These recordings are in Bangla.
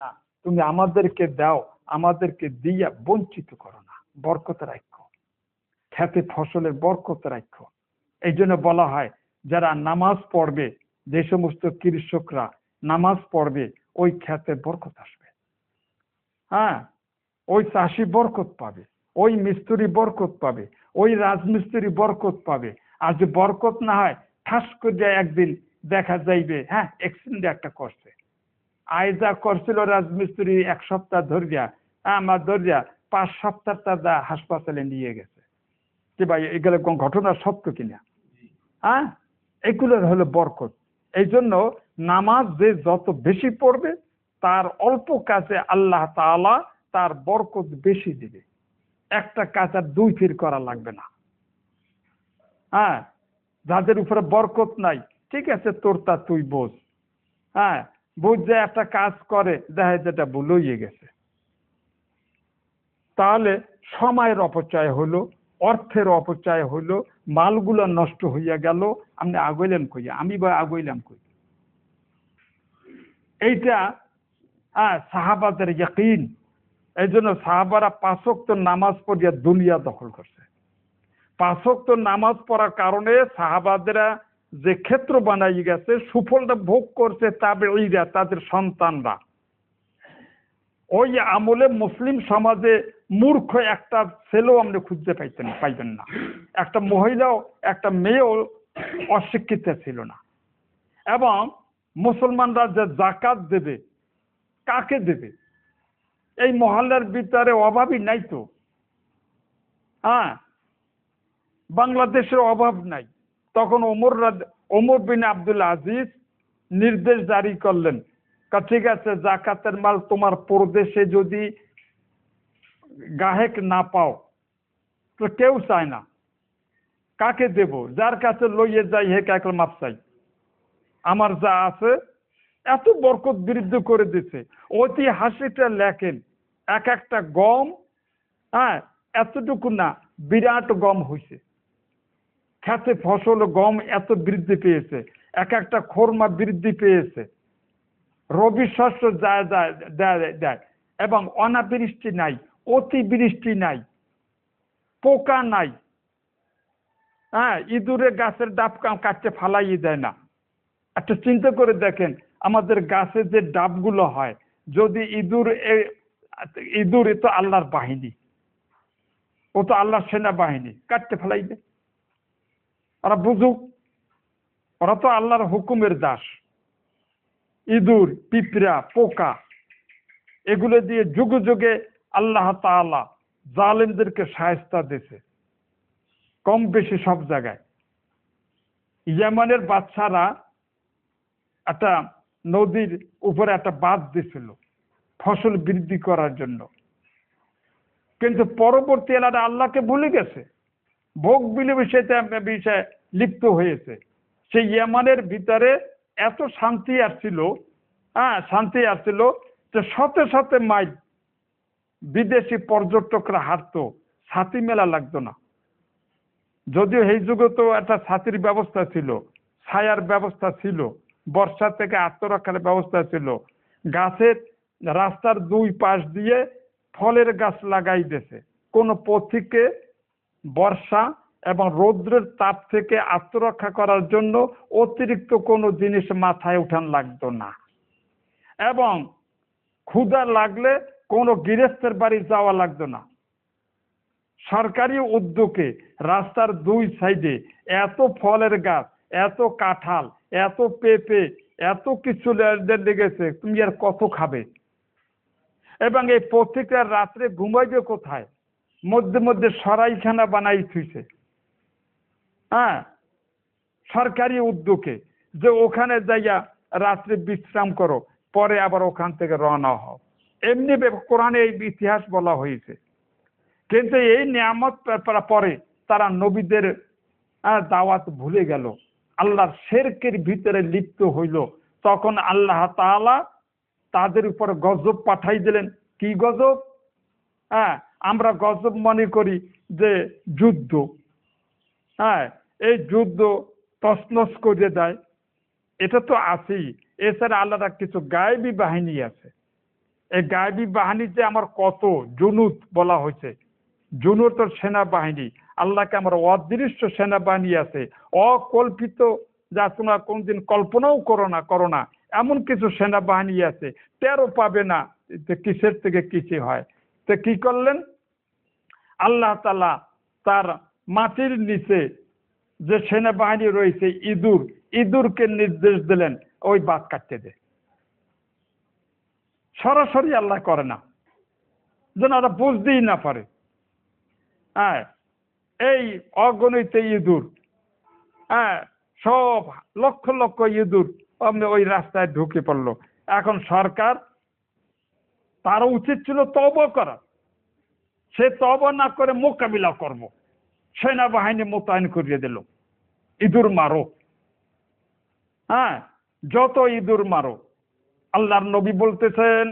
না, তুমি আমাদেরকে দাও, আমাদেরকে দিয়া বঞ্চিত করো না, বরকত রাখো, খেতে ফসলের বরকত রাখো। এই জন্য বলা হয় যারা নামাজ পড়বে, যে সমস্ত কৃষকরা নামাজ পড়বে, ওই খেতে বরকত আসবে। হ্যাঁ, ওই চাষি বরকত পাবে, ওই মিস্ত্রি বরকত পাবে, ওই রাজমিস্ত্রি বরকত পাবে। আর যে বরকত না হয়, ঠাস করে একদিন দেখা যাইবে হ্যাঁ এক্সিডেন্ট একটা করছে, আয়জা করছিল রাজমিস্ত্রি 1 সপ্তাহ ধরিয়া, আমার ধরিয়া 5 সপ্তাহ তার হাসপাতালে নিয়ে গেছে। যে ভাই এগুলো কোন ঘটনা সত্য কিনা? হ্যাঁ, এগুলো হলো বরকত। এই জন্য নামাজ যে যত বেশি পড়বে, তার অল্প কাজে আল্লাহ তাআলা তার বরকত বেশি দিবে। একটা কাজ আর 2 ফির করা লাগবে না। হ্যাঁ, যাদের উপরে বরকত নাই, ঠিক আছে তোর তা তুই বোঝ। হ্যাঁ, বুঝ যে একটা কাজ করে দেখা যেটা ভুল হয়ে গেছে, তাহলে সময়ের অপচয় হলো, অর্থের অপচয় হলো, মালগুলো নষ্ট হইয়া গেল। আপনি আগাইলেন কই? আমি বা আগাইলাম কই? এইটা সাহাবাদের ইয়াকিন। এই জন্য সাহাবারা 5 ওয়াক্ত নামাজ পড়িয়া দুনিয়া দখল করছে। 5 ওয়াক্ত নামাজ পড়ার কারণে সাহাবাদেরা যে ক্ষেত্র বানাই গেছে, সুফলটা ভোগ করছে তাবেঈরা, তাদের সন্তানরা। ওই আমলে মুসলিম সমাজে মূর্খ একটা ছেলেও আপনি খুঁজতে পাইবেন না, একটা মহিলাও, একটা মেয়েও অশিক্ষিত ছিল না। এবং মুসলমানরা যে জাকাত দেবে, কাকে দেবে? এই মহল্লার ভিতরে অভাবই নাই তো। হ্যাঁ, বাংলাদেশের অভাব নাই। তখন ওমর বিন আব্দুল আজিজ নির্দেশ জারি করলেন, ঠিক আছে জাকাতের মাল তোমার প্রদেশে যদি গাহেক না পাও তো কেউ চায় না, কাকে দেব? যার কাছে লইয়ে যাই হে কাকল মাপ চাই, আমার যা আছে। এত বরকত বৃদ্ধি করে দিছে। ঐতিহাসিকরা লেখেন এক একটা গম, হ্যাঁ এতটুকু না, বিরাট গম হয়েছে, খেতে ফসল গম এত বৃদ্ধি পেয়েছে, এক একটা খোরমা বৃদ্ধি পেয়েছে, রবি শস্য দেয়। এবং অনাবৃষ্টি নাই, অতিবৃষ্টি নাই, পোকা নাই। হ্যাঁ, ইঁদুরে গাছের ডাব কাটতে ফালাই দেয় না। একটা চিন্তা করে দেখেন, আমাদের গাছে যে ডাবগুলো হয়, যদি ইঁদুর তো আল্লাহর বাহিনী, ও তো আল্লাহর সেনাবাহিনী, কাটতে ফেলাইবে। ওরা বুঝুক, ওরা তো আল্লাহর হুকুমের দাস। ইঁদুর, পিঁপড়া, পোকা, এগুলো দিয়ে যুগে যুগে আল্লাহ তাআলা জালেমদেরকে শায়েস্তা দিয়েছে, কম বেশি সব জায়গায়। ইয়েমেনের বাদশারা একটা নদীর উপরে একটা বাঁধ দিছিল ফসল বৃদ্ধি করার জন্য, কিন্তু পরবর্তী এলাকা আল্লাহকে ভুলে গেছে, ভোগ বিষয়ে লিপ্ত হয়েছে। সেই ইয়েমেনের ভিতরে এত শান্তি আসছিল, শান্তি আসছিল যে শতে শতে মাইল বিদেশি পর্যটকরা হাঁটতো, ছাতি মেলা লাগতো না। যদিও এই যুগে তো একটা ছাতির ব্যবস্থা ছিল, ছায়ার ব্যবস্থা ছিল, বর্ষা থেকে আত্মরক্ষার ব্যবস্থা ছিল। গাছের রাস্তার 2 পাশ দিয়ে ফলের গাছ লাগাই দিয়েছে, কোনো পথিককে বর্ষা এবং রৌদ্রের তাপ থেকে আত্মরক্ষা করার জন্য অতিরিক্ত কোনো জিনিস মাথায় উঠান লাগতো না। এবং ক্ষুধা লাগলে কোনো গৃহস্থের বাড়ি যাওয়া লাগতো না। সরকারি উদ্যোগে রাস্তার 2 সাইডে এত ফলের গাছ, এত কাঁঠাল, এত পেঁপে, এত কিছু লেগেছে, তুমি আর কত খাবে? এবং এই পথিকরা রাত্রে ঘুমাইবে কোথায়? মধ্যে মধ্যে সরাইখানা বানাই থুইছে। হ্যাঁ, সরকারি উদ্যোগে, যে ওখানে যাইয়া রাত্রে বিশ্রাম করো, পরে আবার ওখান থেকে রওনা হও। এমনি কোরআনে এই ইতিহাস বলা হয়েছে। কিন্তু এই নিয়ামত পরে তারা নবীদের দাওয়াত ভুলে গেল, আল্লাহর শিরকের ভিতরে লিপ্ত হইল। তখন আল্লাহ তাআলা তাদের উপর গজব পাঠাই দিলেন। কি গজব? আমরা গজব মনে করি যে যুদ্ধ, এই যুদ্ধ তছনছ করে দেয়, এটা তো আছেই। এছাড়া আল্লাহর কিছু গায়েবী বাহিনী আছে, এই গায়েবী বাহিনীতে আমার কত জুনুদ বলা হয়েছে, জুনুদ সেনাবাহিনী, আল্লাহকে আমার অদৃশ্য সেনাবাহিনী আছে, অকল্পিত, যা তোমরা কোনদিন কল্পনাও করো না এমন কিছু সেনাবাহিনী আছে, টেরও পাবে না কিসের থেকে কিছু হয়। তো কি করলেন আল্লাহ তাআলা, তার মাটির নিচে যে সেনাবাহিনী রয়েছে ইঁদুরকে নির্দেশ দিলেন ওই বাঘ কাটতে দে। সরাসরি আল্লাহ করে না, যেন ওরা বুঝতেই না পারে। হ্যাঁ, এই অগণিত ইঁদুর, হ্যাঁ, সব লক্ষ লক্ষ ইঁদুর ওই রাস্তায় ঢুকে পড়লো। এখন সরকার, তার উচিত ছিল তওবা করা, সে তওবা না করে মোকাবিলা করব, সেনাবাহিনী মোতায়েন করিয়ে দিল, ইঁদুর মারো, হ্যাঁ, যত ইঁদুর মারো। আল্লাহর নবী বলতেছেন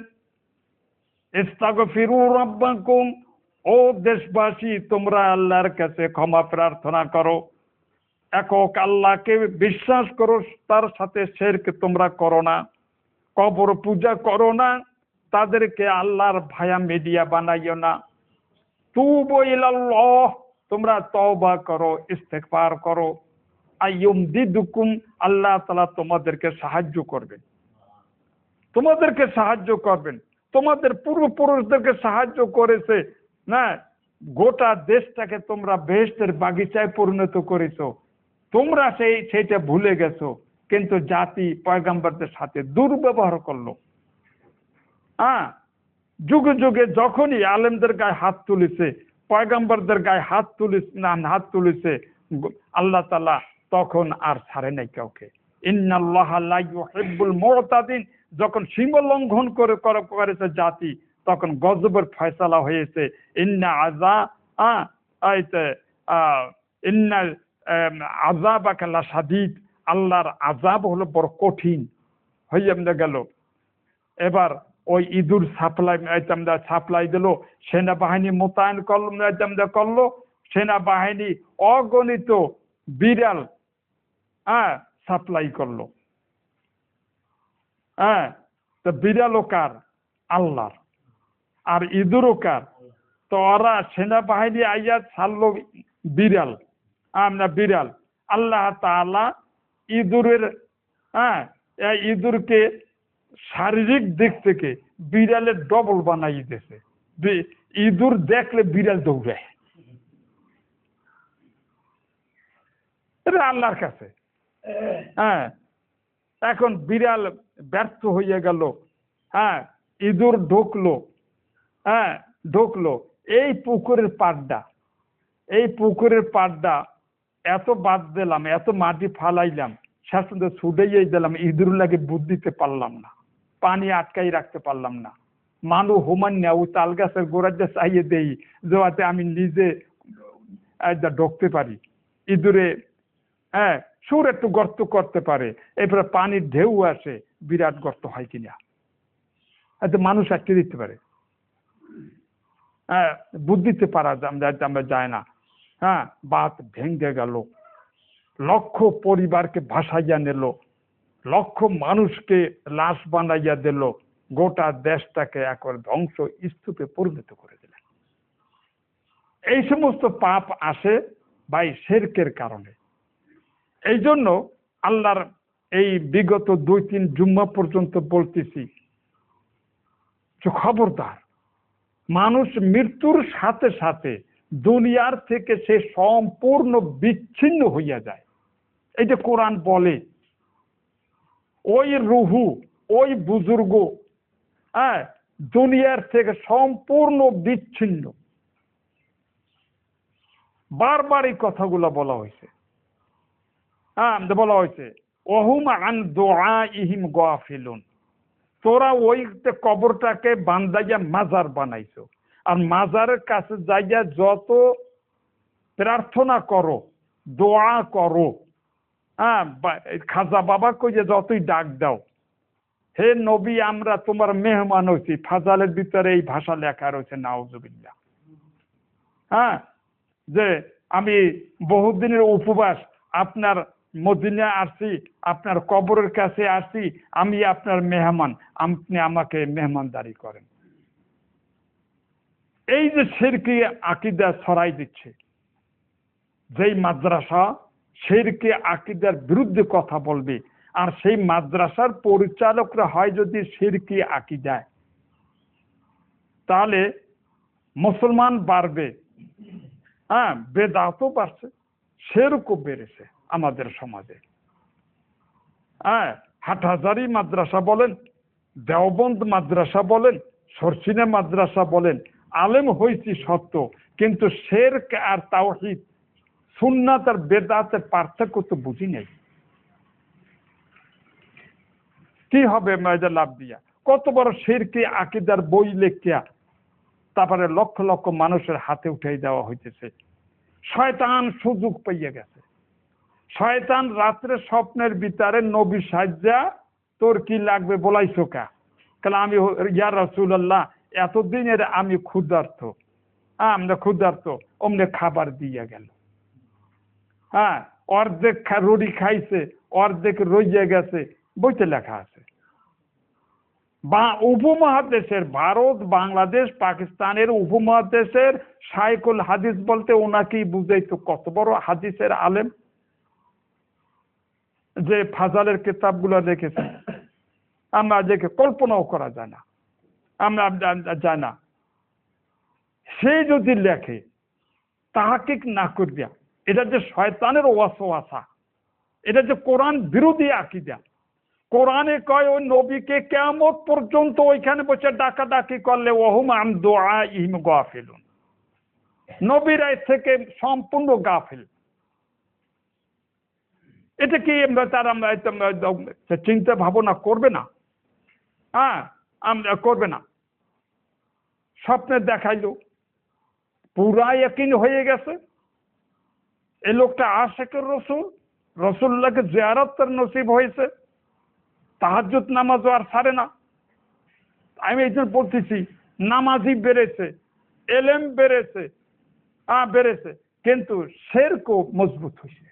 ইস্তাগফিরু রাব্বাকুম, ও দেশবাসী তোমরা আল্লাহর কাছে ক্ষমা প্রার্থনা করো, একক আল্লাহকে বিশ্বাস করো, তার সাথে শিরক তোমরা করো না, কবর পূজা করো না, তাদেরকে আল্লাহর ভায়া মিডিয়া বানাইও না, তুবু ইলাল্লাহ, তোমরা তওবা করো, ইস্তেগফার করো, আইয়ুমদিদুকুম, আল্লাহ তাআলা তোমাদেরকে সাহায্য করবেন, তোমাদেরকে সাহায্য করবেন, তোমাদের পূর্বপুরুষদেরকে সাহায্য করেছে না, গোটা দেশটাকে তোমরা বেহেশতের বাগিচায় পরিণত করেছো, তোমরা সেইটা ভুলে গেছো, কিন্তু জাতি পয়গম্বরদের সাথে দুর্ব্যবহার করলো। হ্যাঁ, যুগে যুগে যখনই আলেমদের গায়ে হাত তুলেছে, পয়গম্বরদের গায়ে হাত তুলেছে আল্লাহ তাআলা তখন আর ছাড়ে নাই কাউকে। ইন্নাল্লাহা লা ইউহিব্বুল মুতাদিন, যখন সীমা লঙ্ঘন করেছে জাতি, তখন গজবের ফয়সালা হয়েছে। ইন্না আযাবাকা লাশাদীদ, আল্লাহর আযাব হলো বড় কঠিন হয়ে গেল। এবার ওই ইঁদুর সাপ্লাই দিল, সেনাবাহিনী মোতায়েন করলো, সেনাবাহিনী অগণিত বিড়াল সাপ্লাই করলো। হ্যাঁ, তো বিড়ালও কার? আল্লাহর। আর ইঁদুরও কার? তো ওরা সেনাবাহিনী আইয়া ছাড়লো বিড়াল, বিড়াল, আল্লাহ তাআলা ইঁদুরের, ইঁদুরকে শারীরিক দিক থেকে বিড়ালের ডবল বানাই দিয়েছে। ইঁদুর দেখলে বিড়াল দৌড়ায়, এটা আল্লাহর কাছে। হ্যাঁ, এখন বিড়াল ব্যর্থ হয়ে গেল, হ্যাঁ, ইঁদুর ঢুকলো, এই পুকুরের পাড়টা এত বাদ দিলাম, এত মাটি ফালাইলাম, শেষ পর্যন্ত ছুটেই দিলাম, ইঁদুর লাগে বুদ্ধিতে পারলাম না, পানি আটকাই রাখতে পারলাম না। মানু হোমান্যা ওই তাল গাছের গোড়াতে চাইয়ে দেই যাতে আমি নিজে ঢুকতে পারি। ইঁদুরে সুর একটু গর্ত করতে পারে, এরপরে পানির ঢেউ আসে, বিরাট গর্ত হয় কিনা, হয়তো মানুষ আটকে দিতে পারে। বুদ্ধিতে পারা আমরা যায় না। হ্যাঁ, বাত ভেঙে গেল, লক্ষ পরিবারকে ভাসাইয়া নিল, লক্ষ মানুষকে লাশ বানাইয়া দিল, গোটা দেশটাকে একবার ধ্বংস স্তূপে পরিণত করে দিলেন। এই সমস্ত পাপ আসে ভাই শিরকের কারণে। এই জন্য আল্লাহর এই বিগত 2-3 জুম্মা পর্যন্ত বলতেছি যে খবরদার, মানুষ মৃত্যুর সাথে সাথে দুনিয়ার থেকে সে সম্পূর্ণ বিচ্ছিন্ন হইয়া যায়। এই যে কোরআন বলে ওই রুহু, ওই বুজুর্গ দুনিয়ার থেকে সম্পূর্ণ বিচ্ছিন্ন, বারবার এই কথাগুলো বলা হয়েছে। বলা হয়েছে ওহুম আন দুআইহিম গাফিলুন, তোরা ওই কবরটাকে বান্দাইয়া মাজার বানাইছো, আর মাজারের কাছে যাইয়া যত প্রার্থনা করো, দোয়া করো, খাজা বাবা কইয়া যতই ডাক দাও, হে নবী আমরা তোমার মেহমান হইছি, ফাজালের ভিতরে এই ভাষা লেখা রয়েছে, নাউজুবিল্লাহ। যে আমি বহুদিনের উপবাস, আপনার মদিনা আসছি, আপনার কবরের কাছে আসছি, আমি আপনার মেহমান, আপনি আমাকে মেহমানদারি করেন। এই যে শিরকি আকীদা ছড়াই দিচ্ছে, যেই মাদ্রাসা শিরকি আকীদার বিরুদ্ধে কথা বলবে আর সেই মাদ্রাসার পরিচালকরা হয় যদি শিরকি আকীদায়, তাহলে মুসলমান বাড়বে, হ্যাঁ, বেদাতও বাড়ছে, শিরকও বেড়েছে আমাদের সমাজে। হ্যাঁ, হাটহাজারী মাদ্রাসা বলেন, দেওবন্দ মাদ্রাসা বলেন, সরসিনা মাদ্রাসা বলেন, আলেম হয়েছি সত্য, কিন্তু শিরক আর তাওহীদ, সুন্নাত আর বেদাতের পার্থক্য তো বুঝি নাই। কি হবে মেয়েদের লাভ দিয়া? কত বড় শিরকি আকীদার বই লেখিয়া তারপরে লক্ষ লক্ষ মানুষের হাতে উঠাই দেওয়া হইতেছে। শয়তান সুযোগ পাইয়া গেছে। শয়তান রাত্রে স্বপ্নের ভিতরে নবী সাজ্জা, তোর কি লাগবে বলাইছো কা? কারণ আমি ইয়া রাসূলুল্লাহ এতদিনের আমি ক্ষুধার্ত, আমরা ক্ষুধার্ত, অমনে খাবার দিয়া গেল। হ্যাঁ, অর্ধেক রুটি খাইছে, অর্ধেক রইয়া গেছে, বইতে লেখা আছে। বা উপমহাদেশের ভারত, বাংলাদেশ, পাকিস্তানের উপমহাদেশের শাইখুল হাদিস বলতে ওনাকেই বুঝাইতো, কত বড় হাদিসের আলেম, যে ফাজালের কিতাবগুলো লিখেছে আমরা দেখে কল্পনাও করা যায় না, আমরা যায় না। সে যদি লেখে তাহাকিক না করিয়া, এটা যে শয়তানের ওয়াসওয়াসা, এটা যে কোরআন বিরোধী আকীদা। কোরআনে কয় ওই নবীকে কিয়ামত পর্যন্ত ওইখানে বসে ডাকাডাকি করলে ওহুম আন দুআইহিম গাফিলুন, নবীরা এর থেকে সম্পূর্ণ গাফিল। এটা কি আমরা চিন্তা ভাবনা করবে না? হ্যাঁ, আমরা করবে না। স্বপ্নে দেখাইলো, পুরা ইয়াকিন হয়ে গেছে এই লোকটা আশিকুর রসুল, রসুল্লাহকে জিয়ারত তার নসিব হয়েছে, তাহাজ্জুদ নামাজও আর ছাড়ে না। আমি এই জন্য বলতেছি, নামাজি বেড়েছে, এলেম বেড়েছে, বেড়েছে, কিন্তু শিরকও মজবুত হয়েছে।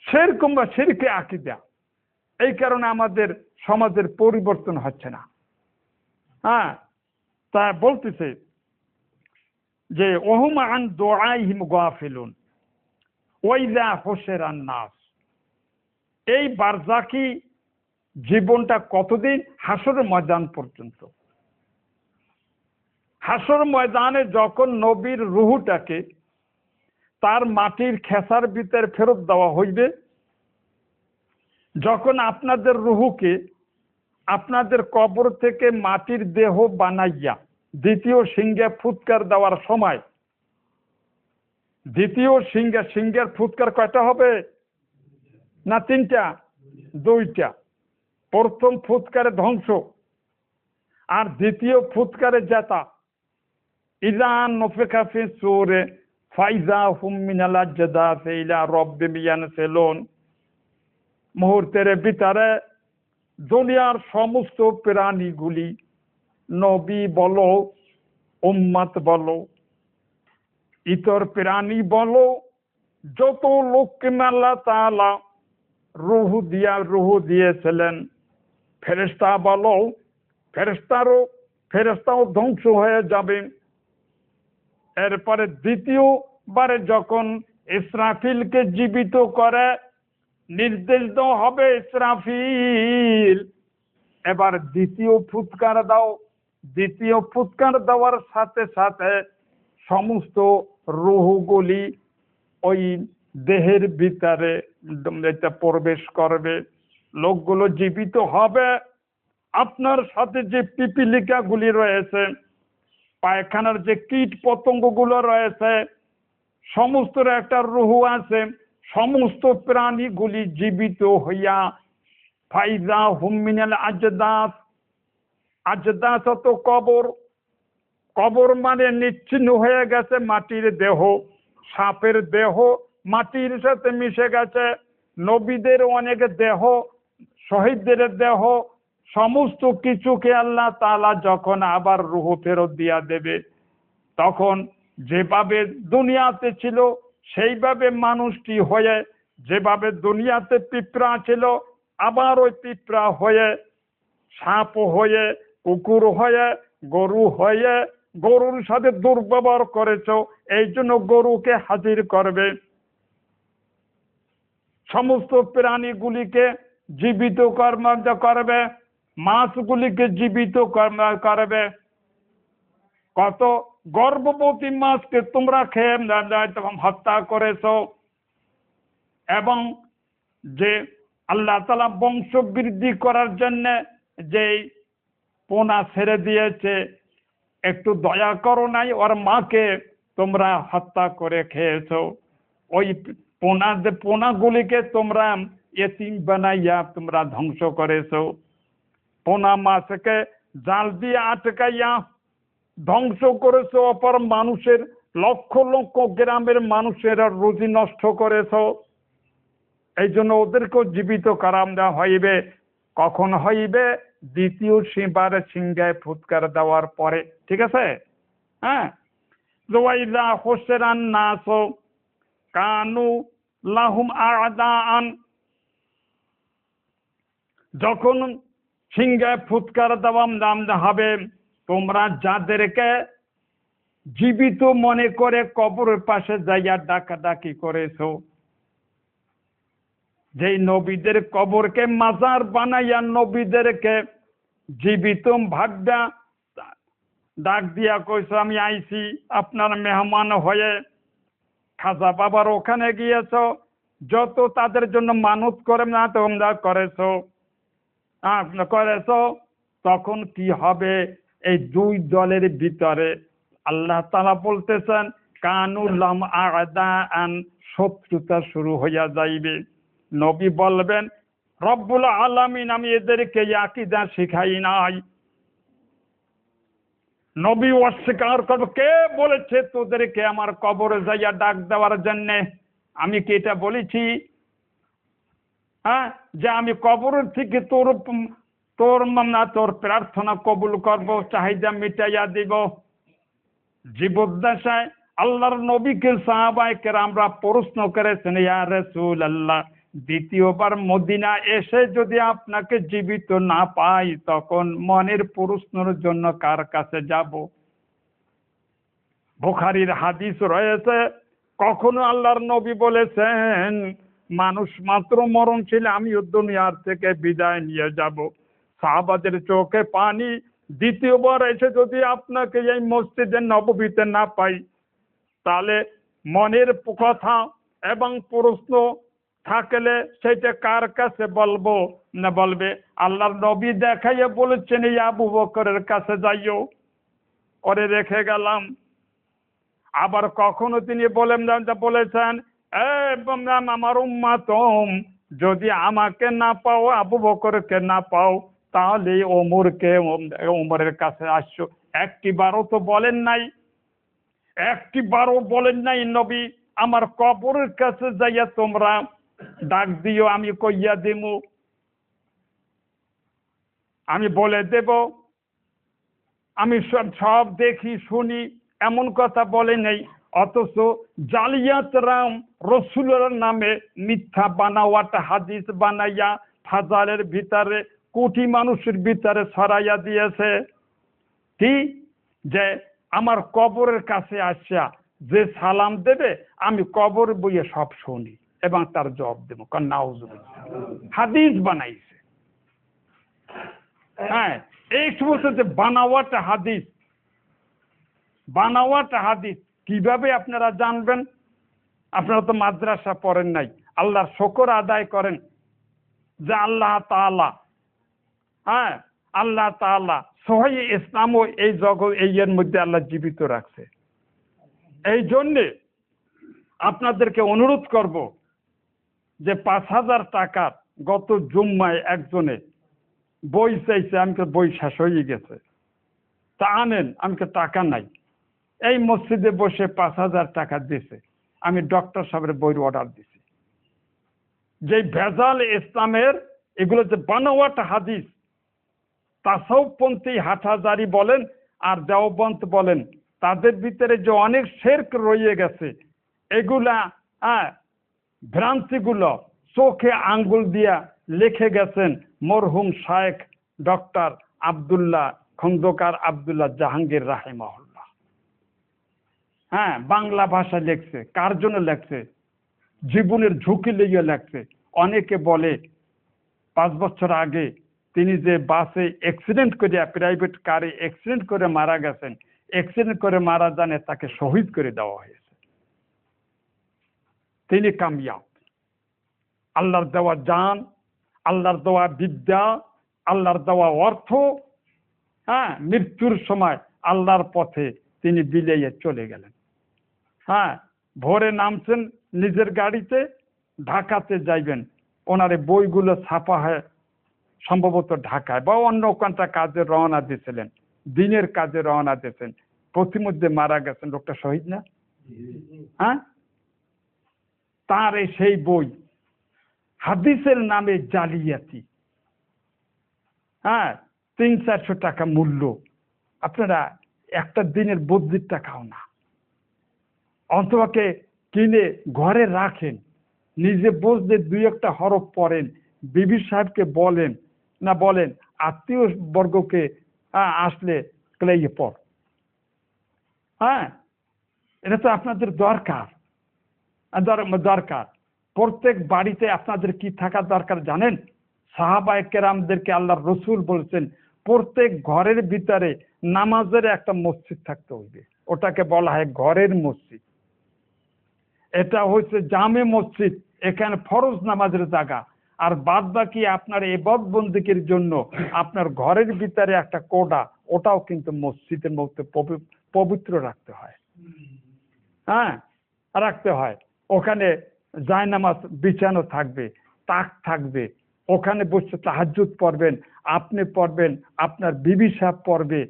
শিরক বা শিরকে আকীদা, এই কারণে আমাদের সমাজের পরিবর্তন হচ্ছে না। হ্যাঁ, তা বলতেছে যে ওহুম আন দুআইহিম গাফিলুন ওয়াইযা হুশিরান নাস। এই বারজাকি জীবনটা কতদিন? হাসরের ময়দান পর্যন্ত। হাসর ময়দানে যখন নবীর রুহুটাকে তার মাটির খেসার ভিতরে ফেরত দেওয়া হইবে, যখন আপনাদের রুহুকে আপনাদের কবর থেকে মাটির দেহ বানাইয়া দ্বিতীয় সিংহে ফুৎকার দেওয়ার সময়, দ্বিতীয় সিংহের ফুৎকার কয়টা হবে? না তিনটা? দুইটা। প্রথম ফুৎকারে ধ্বংস, আর দ্বিতীয় ফুৎকারে জেতা। ইযা নুফিখা ফিস সূরে ফাইযা হুম মিনাল আজদাথি ইলা রাব্বিহিম ইয়ানসিলুন। মুহূর্তের ভিতরে দুনিয়ার সমস্ত প্রাণীগুলি, নবী বলো, উম্মত বলো, ইতর প্রাণী বলো, যত লোককে আল্লাহ তাআলা রূহ দিয়েছিলেন, ফেরেশতা বলো, ফেরেশতাও ধ্বংস হয়ে যাবে। এরপরে দ্বিতীয়বারে যখন ইসরাফিলকে জীবিত করে নির্দেশ দেওয়া হবে, ইসরাফিল এবার দ্বিতীয় ফুৎকার দাও। দ্বিতীয় ফুৎকার দেওয়ার সাথে সাথে সমস্ত রূহগুলি ওই দেহের ভিতরে প্রবেশ করবে, লোকগুলো জীবিত হবে। আপনার সাথে যে পিপিলিকাগুলি রয়েছে, পায়খানার যে কীট পতঙ্গগুলো রয়েছে, সমস্ত একটা রুহু আছে, সমস্ত প্রাণীগুলি জীবিত হইয়া ফাইজা হুম মিনাল আজদাস। আজদাস তো কবর, কবর মানে নিচ্ছিন্ন হয়ে গেছে মাটির দেহ, সাপের দেহ মাটির সাথে মিশে গেছে, নবীদের অনেক দেহ, শহীদদের দেহ, সমস্ত কিছুকে আল্লাহ তাআলা যখন আবার রূহ ফেরত দিয়া দেবে, তখন যেভাবে দুনিয়াতে ছিল সেইভাবে মানুষটি হয়ে, যেভাবে দুনিয়াতে পিঁপড়া ছিল আবার ওই পিঁপড়া হয়ে, সাপ হয়ে, কুকুর হয়ে, গরু হয়ে গরুর সাথে দুর্ব্যবহার করেছো, এই জন্য গরুকে হাজির করবে। সমস্ত প্রাণীগুলিকে জীবিত কর্ম করবে, মাছগুলিকে জীবিত কর্ম করবে। কত গর্ভবতী মাছকে তোমরা খেয়ে হত্যা করেছো। এবং যে আল্লাহ তাআলা বংশ বৃদ্ধি করার জন্য যে পোনা ছেড়ে দিয়েছে, একটু দয়া করো নাই, ওর মাকে তোমরা হত্যা করে খেয়েছো। ওই পোনাগুলিকে তোমরা এতিম বানাইয়া তোমরা ধ্বংস করেছো। পোনা মাছকে জাল দিয়ে আটকাইয়া ধ্বংস করেছো। অপর মানুষের লক্ষ লক্ষ গ্রামের মানুষের রুজি নষ্ট করেছো। এই জন্য ওদেরকেও জীবিত করাম দেওয়া হইবে। কখন হইবে? দ্বিতীয় সিংহারে সিংহায় ফুৎকার দেওয়ার পরে। ঠিক আছে? হ্যাঁ, ওয়াইযা হুশিরান নাস কানু লাহুম আ'দাআন, যখন সিংহায় ফুৎকার দেওয়া নাম হবে, তোমরা যাদেরকে জীবিত মনে করে কবরের পাশে যাইয়া ডাকাডাকি করেছো, যেই নবীদের কবরকে মাজার বানাইয়া নবীদেরকে জীবিত ভাববা ডাক দিয়া কইছো আমি আইছি আপনার মেহমান হয়ে। খাজা বাবার ওখানে গিয়েছো, যত তাদের জন্য মানত করে না তোমরা করেছো তখন কি হবে? এই দুই দলের ভিতরে আল্লাহ তাআলা বলতেছেন কানুল্লাম আ'দাআন, শত্রুতা শুরু হইয়া যাইবে। নবী বলবেন রব্বুল আলামিন আমি এদেরকে আকীদা শিখাই নাই। নবী অস্বীকার করবে, কে বলেছে তোদেরকে আমার কবরে যাইয়া ডাক দেওয়ার জন্য? আমি কি এটা বলেছি? হ্যাঁ, যে আমি কবরের থেকে তোর প্রার্থনা কবুল করব, চাহিদা মিটাইয়া দিব। জীবদ্দশায় আল্লাহর নবীকে সাহাবায়ে কেরামরা প্রশ্ন করেছেন, ইয়া রাসূলুল্লাহ, দ্বিতীয়বার মদিনা এসে যদি আপনাকে জীবিত না পাই, তখন মনের প্রশ্নের জন্য কার কাছে যাব? বুখারীর হাদিস রয়েছে, কখনো আল্লাহর নবী বলেছেন মানুষ মাত্র মরণশীল, আমিও দুনিয়ার থেকে বিদায় নিয়ে যাব। সাহাবাদের চোখে পানি। দ্বিতীয়বার এসে যদি আপনাকে এই মসজিদে নববীতে না পাই, তাহলে মনের কথা এবং প্রশ্ন থাকলে সেটা কার কাছে বলবো? না বলবে আল্লাহর নবী দেখাইয়া বলেছেন এই আবু বকরের কাছে যাইও, ওরে রেখে গেলাম। আবার কখনো তিনি বলেছেন আমার উম্মত যদি আমাকে না পাও, আবু বকরকে না পাও, তাহলে ওমরের কাছে আসছো। একটিবারও তো বলেন নাই, একটিবারও বলেন নাই নবী আমার কবরের কাছে যাইয়া তোমরা ডাক দিও, আমি কইয়া দিমু, আমি বলে দেব, আমি সব দেখি শুনি, এমন কথা বলে নেই। অথচ জালিয়াতরাম রসুলের নামে মিথ্যা বানাওয়াটা হাদিস বানাইয়া ফাজালের ভিতরে কোটি মানুষের ভিতরে ছড়াইয়া দিয়েছে। কি যে আমার কবরের কাছে আসিয়া যে সালাম দেবে, আমি কবর বইয়ে সব শুনি এবং তার জবাব দেব। নাউজুবিল্লাহ, হাদিস বানাইছে। হ্যাঁ, এই সমস্ত যে বানাওয়াটা হাদিস, বানাওয়াটা হাদিস কিভাবে আপনারা জানবেন? আপনারা তো মাদ্রাসা পড়েন নাই। আল্লাহর শুকর আদায় করেন যে আল্লাহ তাআলা, হ্যাঁ, আল্লাহ তাআলা সহিহ ইসলামও এই জগৎ এর মধ্যে আল্লাহ জীবিত রাখছে। এই জন্যে আপনাদেরকে অনুরোধ করব যে 5,000 টাকার গত জুম্মায় একজনে বই চাইছে, আমি বই শেষ হয়ে গেছে, তা আনেন। আমি টাকা নাই। এই মসজিদে বসে 5,000 টাকা দিয়েছে। আমি ডক্টর সাহেবের বইয়ের অর্ডার দিছি। যে ভেজাল ইসলামের এগুলো যে বানাওয়াট হাদিস, তাসাউফপন্থী হাটহাজারি বলেন আর দেওবন্দ বলেন, তাদের ভিতরে যে অনেক শিরক রয়ে গেছে, এগুলা ভ্রান্তিগুলো চোখে আঙ্গুল দিয়া লিখে গেছেন মরহুম শায়েখ ডক্টর আব্দুল্লাহ খন্দকার আব্দুল্লাহ জাহাঙ্গীর রাহিমাহুল্লাহ। হ্যাঁ, বাংলা ভাষা লেখছে। কার জন্য লেখছে? জীবনের ঝুঁকি লিয়ে লেখছে। অনেকে বলে 5 বছর আগে তিনি যে বাসে অ্যাক্সিডেন্ট করে, প্রাইভেট কারে অ্যাক্সিডেন্ট করে মারা গেছেন, অ্যাক্সিডেন্ট করে মারা জানে তাকে শহীদ করে দেওয়া হয়েছে। তিনি কামিয়াব। আল্লাহর দেওয়া জান, আল্লাহর দেওয়া বিদ্যা, আল্লাহর দেওয়া অর্থ, হ্যাঁ, মৃত্যুর সময় আল্লাহর পথে তিনি বিলিয়ে চলে গেলেন। হ্যাঁ, ভোরে নামছেন নিজের গাড়িতে, ঢাকাতে যাইবেন। ওনার বইগুলো ছাপা হয় সম্ভবত ঢাকায় বা অন্য কোনটা কাজে রওনা দিয়েছিলেন, দিনের কাজে রওনা দিয়েছেন, প্রতিমধ্যে মারা গেছেন। লোকটা শহীদ না? হ্যাঁ, তার সেই বই হাদিসের নামে জালিয়াতি, হ্যাঁ, 300-400 টাকা মূল্য। আপনারা একটা দিনের বদ্রির টাকাও না, অন্ততকে কিনে ঘরে রাখেন, নিজে বুঝতে 2-1টা হরফ পড়েন, বিবি সাহেবকে বলেন, না বলেন আত্মীয় বর্গকে আসলে ক্লাইয়ে পড়। হ্যাঁ, এটা তো আপনাদের দরকার। প্রত্যেক বাড়িতে আপনাদের কি থাকা দরকার জানেন? সাহাবায়ে কেরামদেরকে আল্লাহর রসুল বলেছেন প্রত্যেক ঘরের ভিতরে নামাজের একটা মসজিদ থাকতে হইবে। ওটাকে বলা হয় ঘরের মসজিদ। এটা হচ্ছে জামে মসজিদ, এখানে ফরজ নামাজের জায়গা। আর বাদ বাকি আপনার ইবাদত বন্দেগীর জন্য আপনার ঘরের ভিতরে একটা কোডা, ওটাও কিন্তু মসজিদের মধ্যে পবিত্র রাখতে হয়। হ্যাঁ, রাখতে হয়। ওখানে জায়নামাজ বিছানো থাকবে, তাক থাকবে, ওখানে বসে তাহাজ্জুদ পড়বেন, আপনি পড়বেন, আপনার বিবি সাহেব পড়বে।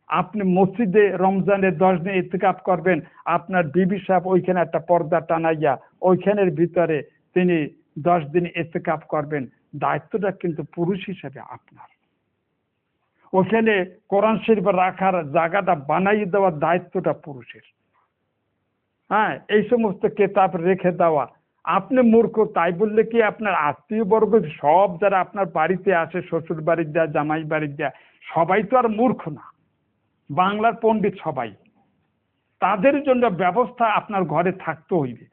আপনি মসজিদে রমজানের 10 দিন ইতিকাফ করবেন, আপনার বিবি সাহেব ওইখানে একটা পর্দা টানাইয়া ওইখানের ভিতরে তিনি 10 দিন ইতিকাফ করবেন। দায়িত্বটা কিন্তু পুরুষ হিসেবে আপনার। ওখানে কোরআন শরীফ রাখার জায়গাটা বানাই দেওয়ার দায়িত্বটা পুরুষের। হ্যাঁ, এই সমস্ত কেতাব রেখে দেওয়া। আপনি মূর্খ তাই বললে কি আপনার আত্মীয় বর্গ সব যারা আপনার বাড়িতে আসে, শ্বশুর বাড়ির দেয়া, জামাই বাড়ির দেয়া, সবাই তো আর মূর্খ না। বাংলার পণ্ডিত সবাই। তাদের জন্য ব্যবস্থা আপনার ঘরে থাকতে হইবে।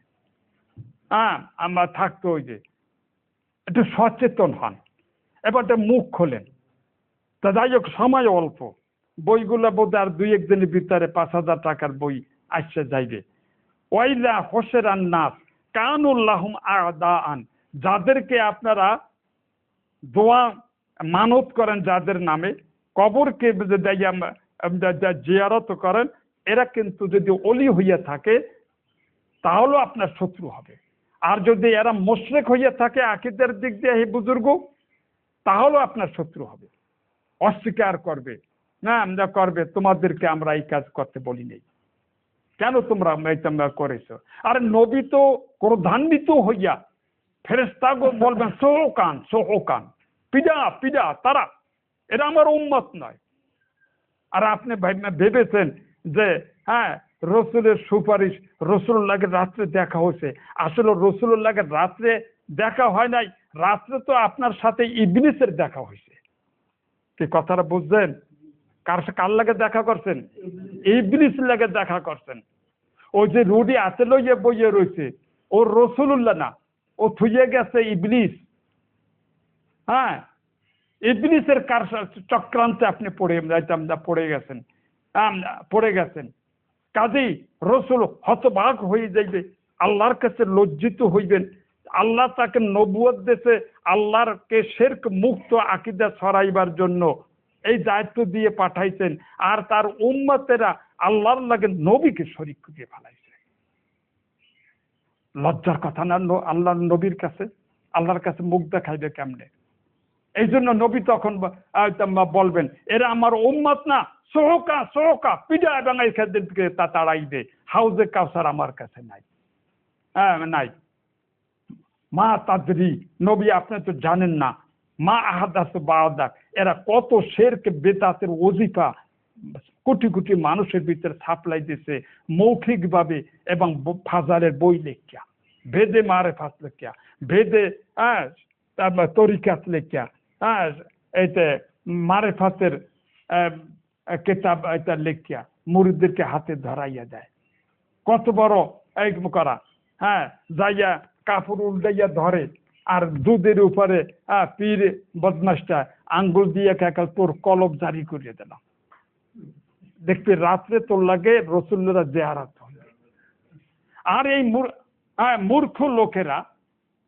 হ্যাঁ, আমরা থাকতে হইবে। একটু সচেতন হন। এবার মুখ খোলেন। তা যাই হোক, সময় অল্প। বইগুলো বোধ আর 2-1 দিনের ভিতরে 5,000 টাকার বই আসছে যাইবে। ওয়াইলা হোসেরান নাস কানুল্লাহুম আদাআন, যাদেরকে আপনারা দোয়া মানত করেন, যাদের নামে কবরকে জিয়ারত করেন, এরা কিন্তু যদি ওলি হইয়া থাকে তাহলে আপনার শত্রু হবে। আর যদি এরা মুশরিক হইয়া থাকে আকীদার দিক দিয়ে এই বুজুর্গ, তাহলে আপনার শত্রু হবে, অস্বীকার করবে। না আমরা করবে, তোমাদেরকে আমরা এই কাজ করতে বলি নাই, কেন তোমরা করেছো? আরে নবী তো ক্রোধান্বিত হইয়া ফেরেশতাগো বলবেন সোহকান সোহকান, পিডা পিডা তারা, এরা আমার উম্মত নয়। আর আপনি ভেবেছেন যে হ্যাঁ রসুলের সুপারিশ, রসুল্লাহকে রাত্রে দেখা হয়েছে। আসলে রসুল্লাহকে রাত্রে দেখা হয় নাই, রাত্রে তো আপনার সাথে ইবলিসের দেখা হয়েছে। কি কথাটা বুঝছেন? কার লাগে দেখা করছেন? ইবলিস লাগে দেখা করছেন। ওই যে রুডি হাতে লইয়ে বইয়ে রয়েছে, ও রসুল্লাহ না, ও থুইয়ে গেছে ইবলিস। হ্যাঁ, ইবলিসের কার চক্রান্তে আপনি পড়ে গেছেন। কাজেই রসুল হতবাক হয়ে যাইবে, আল্লাহর কাছে লজ্জিত হইবেন। আল্লাহ তাকে নবুয়ত দেশে আল্লাহর কে শিরক মুক্ত আকীদা ছড়াইবার জন্য এই দায়িত্ব দিয়ে পাঠাইছেন, আর তার উম্মতেরা আল্লাহর লাগে নবীকে শরীক করে ফেলাইছে। লজ্জার কথা না আল্লাহর নবীর কাছে? আল্লাহর কাছে মুখ দেখাইবে কেমনে? এই জন্য নবী তখন বলবেন এরা আমার উম্মত না, সোহকা সোহকা পিডা এবং এখানে তা তাড়াই দে, হাউজে কাউসার আমার কাছে নাই। হ্যাঁ নাই। মা তাদরি, নবী আপনি তো জানেন না, মা আহাদাস বাদাক, এরা কত শিরক বেদাতের ওজিফা কোটি কোটি মানুষের ভিতরে সাপ্লাই দিছে মৌখিক ভাবে এবং ফাজালের বই লেখিয়া, ভেদে মারেফাত লেখিয়া, ভেদে তরিকাত লেখিয়া, এইতে মারেফাতের কেতাব এটা লেখিয়া মুরিদদেরকে হাতে ধরাইয়া দেয়। কত বড় এই করা, হ্যাঁ, যাইয়া কাপড় উল্টাইয়া ধরে আর দুধের উপরে পীর বদমাসটা আঙ্গুল দিয়ে তোর কলব জারি করিয়ে দিলাম, দেখবি রাত্রে তোর লাগে রসুল্লাহ জেয়ারাত হবে। আর এই মূর্খ লোকেরা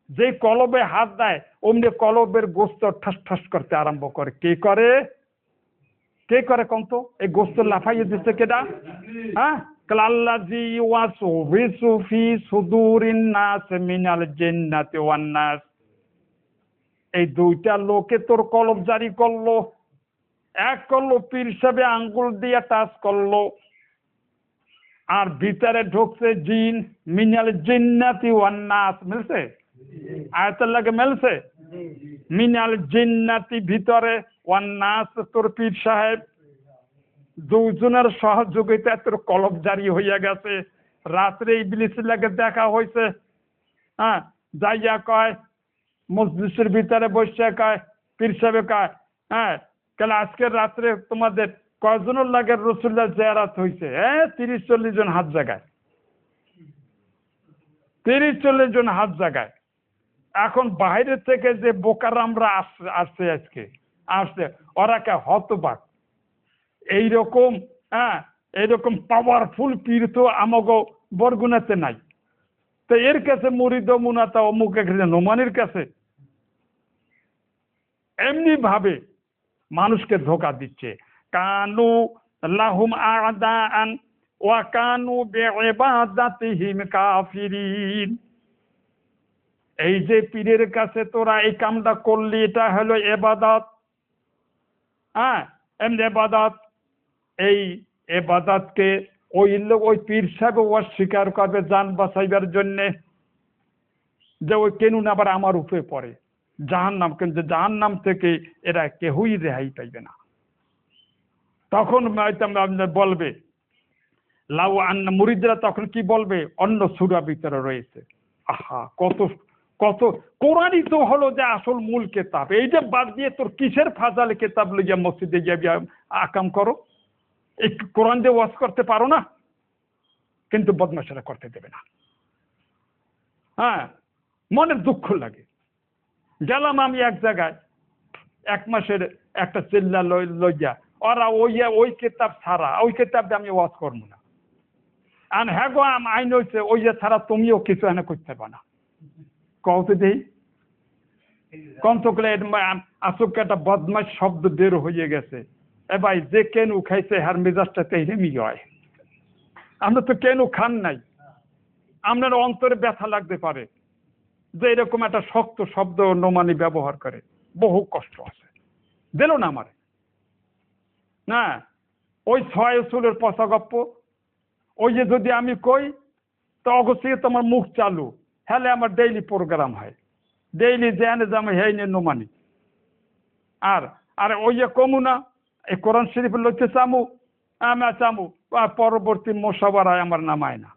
যে কলবে হাত দেয় অমনি কলবের গোস্ত ঠাস ঠাস করতে আরম্ভ করে। কে করে? কে করে কন্ত? এই গোস্ত লাফাইয়ে দিচ্ছে কেডা? হ্যাঁ, কাল্লাযী ওয়াসওয়িসু ফি সুদুরিন নাস মিনাল জিন্নাতি ওয়ান নাস। এই দুইটা লোকে তোর কলব জারি করলো। এক করলো পীর সাহেব আঙ্গুল দিয়ে টাচ করলো, আর ভিতরে ঢুকছে জিন, মিনাল জিন্নাতি ওয়ান নাস। মিলছে? আয়াতের লাগে মিলছে? মিনাল জিন্নাতি ভিতরে, ওয়ান নাস তোর পীর সাহেব। দুজনের সহযোগিতা তোর কলব জারি হইয়া গেছে। রাত্রে ইবলিসের লাগে দেখা হয়েছে। হ্যাঁ, যাইয়া কয় মসজিদের ভিতরে বসে কয়, পীর সাহেব কয়, হ্যাঁ কেন আজকের রাত্রে তোমাদের কয়জনের লাগে রসুল্লাহ জিয়ারাত হয়েছে? 30-40 জন হাত জাগায়। 30-40 জন হাত জাগায়। এখন বাইরে থেকে যে বোকারামরা আসছে আজকে আসছে, ওরা কে হতবাক। এইরকম এইরকম পাওয়ারফুল পীর তো আমাগো বরগুনাতে নাই। তো এর কাছে মুরিদ মুনাতা অমুক নোমানির কাছে এমনি ভাবে মানুষকে ধোকা দিচ্ছে। কানু লাহুম আদাআন ওয়া কানু বিইবাদাতিহিম কাফিরিন। এই যে পীরের কাছে তোরা এই কামটা করলি, এটা হলো ইবাদত। এমনি ইবাদত। এই ইবাদতকে ওই পীর সাহেব অস্বীকার করবে জান বাঁচাইবার জন্যে, যে ওই কেনুন আবার আমার উপরে পড়ে জাহান্নাম, কিন্তু জাহান্নাম থেকে এরা কেউই রেহাই পাইবে না। তখন বলবে লাউ আন্না, মুরিদরা তখন কি বলবে? অন্য সূরা ভিতরে রয়েছে। আহা, কত কত কোরআনই তো হলো যে আসল মূল কেতাব। এই যে বাদ দিয়ে তোর কিসের ফাজাল কেতাব লইয়া মসজিদে গিয়ে আকাম করো? এই কোরআন দিয়ে ওয়াজ করতে পারো না, কিন্তু বদমাশেরা করতে দেবে না। হ্যাঁ, মনে দুঃখ লাগে। গেলাম আমি এক জায়গায়, 1 মাসের একটা চিল্লা লইয়া, ওরা ওই কেতাব ছাড়া, ওই কেতাব দিয়ে আমি ওয়াজ করবো না। আর হ্যাঁ গো, আইন হয়েছে ওই যে ছাড়া তুমিও কিছু এনে করতে পারো না। কত দেই কন্তকলে আসুক একটা বদমাশ শব্দ বের হয়ে গেছে। এ ভাই, যে কেন খাইছে হার মেজাজটা তেহরেমি হয়। আমরা তো কেন খান নাই, আপনার অন্তরে ব্যথা লাগতে পারে যে এরকম একটা শক্ত শব্দ নোমানি ব্যবহার করে। বহু কষ্ট আছে, দিল না আমার না। ওই 6 উসুলের পচা গপ্প, ওই যে যদি আমি কই তো অবশ্যই তোমার মুখ চালু, হ্যালে আমার ডেইলি প্রোগ্রাম হয়, ডেইলি জেনে যে আমি হেই নোমানি। আর আর ওই যে কমু না, এই কোরআন শরীফ লইতে চামু, আমি চামু, পরবর্তী মোশাওয়ারায় আমার নামায় না।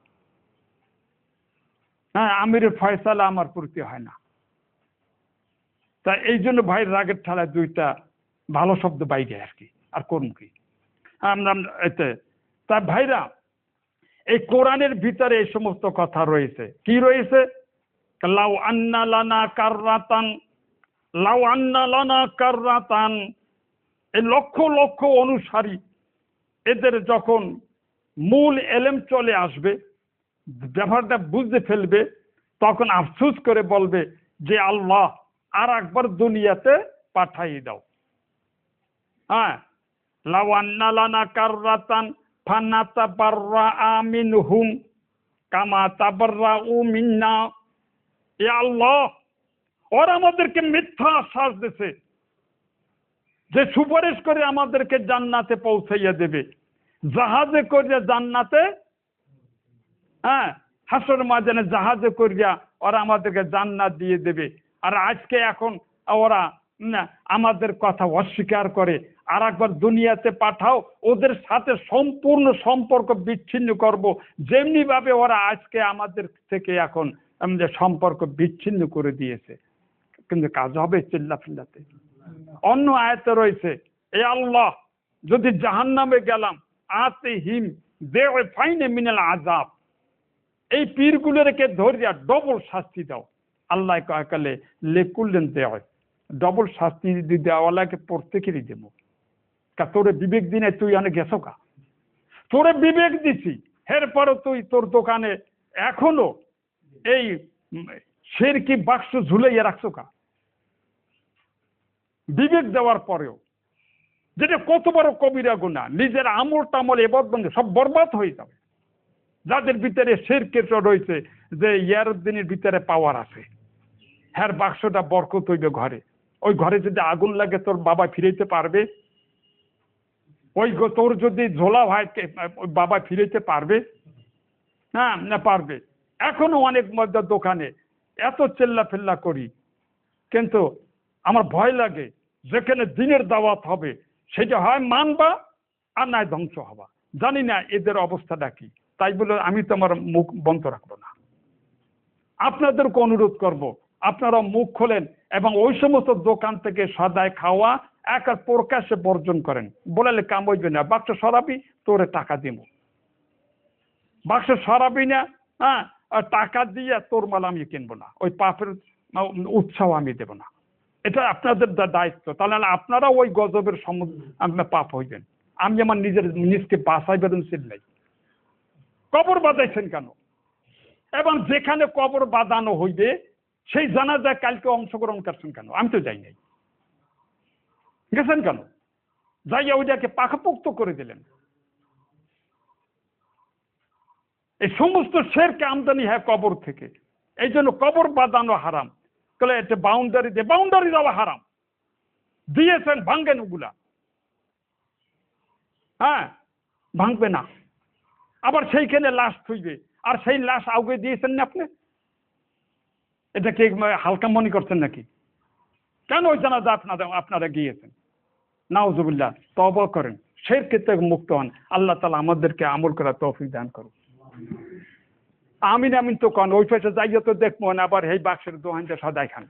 হ্যাঁ, আমিরের ফয়সালা আমার প্রতি হয় না। তা এই জন্য ভাই রাগের ঠালায় 2টা ভালো শব্দ বাইরে আর কি, আর করুন কি আমরা এতে। তা ভাইরা, এই কোরআনের ভিতরে এই সমস্ত কথা রয়েছে। কি রয়েছে? লাউ আন্না লানা কাররাতান, লাউ আন্না লানা কাররাতান। এই লক্ষ লক্ষ অনুসারী, এদের যখন মূল এলেম চলে আসবে, ব্যাপারটা বুঝতে ফেলবে, তখন আফসোস করে বলবে যে আল্লাহ আর একবার দুনিয়াতে পাঠাই দাও। হ্যাঁ, লাউ আন্না লানা কাররাতান ফানাতাবাররা মিনহুম কামা তাবাররাউ মিন্না। এ আল্লাহ, ওরা আমাদেরকে মিথ্যা আশ্বাস দিয়েছে যে সুপারিশ করে আমাদেরকে জান্নাতে পৌঁছাইয়া দেবে, জাহাজে করিয়া জান্নাতে, হ্যাঁ হাসর মাজানে জাহাজে করিয়া ওরা আমাদেরকে জান্নাত দিয়ে দেবে। আর আজকে এখন ওরা আমাদের কথা অস্বীকার করে, আর একবার দুনিয়াতে পাঠাও, ওদের সাথে সম্পূর্ণ সম্পর্ক বিচ্ছিন্ন করব, যেমনি ভাবে ওরা আজকে আমাদের থেকে এখন আমাদের সম্পর্ক বিচ্ছিন্ন করে দিয়েছে। কিন্তু কাজ হবে চিল্লা ফিল্লাতে। অন্য আয়াতে রয়েছে, এ আল্লাহ যদি জাহান্নামে গেলাম আতে হিম দে ফাইনে মিনাল আযাব, এই পীরগুলোকে ধরিয়া ডবল শাস্তি দাও। আল্লাহ কালে লেকুললেন দেয় ডবল শাস্তি যদি দেওয়ালাকে প্রত্যেকেরই দেবো। তোরে বিবেক দিনে তুই অনেক গেছো কা, তোরে বিবেক দিছি, এরপরও তুই তোর দোকানে এখনো এই শিরকি বাক্স ঝুলাইয়া রাখছো কা? বিবেক দেওয়ার পরেও, যেটা কত বড় কবিরা গুনাহ, নিজের আমল টামল এবাদত বন্ধ সব বরবাদ হয়ে যাবে। যাদের ভিতরে শিরকের রয়েছে যে ইয়ারউদ্দিনের ভিতরে পাওয়ার আছে, হ্যাঁ বাক্সটা বরকত হইবে ঘরে, ওই ঘরে যদি আগুন লাগে তোর বাবা ফিরাইতে পারবে? ওই তোর যদি ঝোলা হয় বাবা ফিরাইতে পারবে? হ্যাঁ না পারবে। এখনো অনেক মধ্যে দোকানে এত চেল্লা ফেল্লা করি, কিন্তু আমার ভয় লাগে যেখানে দিনের দাওয়াত হবে সেটা হয় মানবা আর নয় ধ্বংস হবা। জানি না এদের অবস্থাটা কি, তাই বলে আমি তো আমার মুখ বন্ধ রাখবো না। আপনাদেরকে অনুরোধ করব, আপনারা মুখ খোলেন এবং ওই সমস্ত দোকান থেকে সদায় খাওয়া এক প্রকাশ্যে বর্জন করেন। বলালে কাম হইবে না, বাক্স সরাবি তোরে টাকা দিব, বাক্স সরাবি না, হ্যাঁ টাকা দিয়ে তোর মাল আমি কিনবো না, ওই পাপের উৎসাহ আমি দেব না। এটা আপনাদের দায়িত্ব, তাহলে আপনারা ওই গজবের সম্মুখীন পাপ হইবেন। আমি আমার নিজকে বাঁচাই বেরোনছিল নাই। কবর বাঁধাইছেন কেন? এবং যেখানে কবর বাঁধানো হইবে সেই জানাজায় কালকে অংশগ্রহণ করছেন কেন? আমি তো যাই নাই, গেছেন কেন? যাইয়া ওইটাকে পাকাপোক্ত করে দিলেন। এই সমস্ত শেরকে আমদানি হয় কবর থেকে, এই জন্য কবর বাঁধানো হারাম। তাহলে এটা বাউন্ডারি দিয়ে বাউন্ডারি দেওয়া হারাম দিয়েছেন, ভাঙ্গেন ওগুলা, হ্যাঁ ভাঙবে না। আবার সেইখানে লাশ থইবে, আর সেই লাশ আউগে দিয়েছেন না আপনি, এটা কি হালকা মনে করছেন নাকি? কেন ওই জানাজা আপনারা গিয়েছেন? নাউজুবিল্লাহ, তওবা করেন, শিরক থেকে মুক্ত হন। আল্লাহ তাআলা আমাদেরকে আমল করার তৌফিক দান করুন। আমিন আমিন তো কোন ওই পাশে যাইয়া তো দেখবো না আবার এই বাক্সের দোহানটা সদাই খান।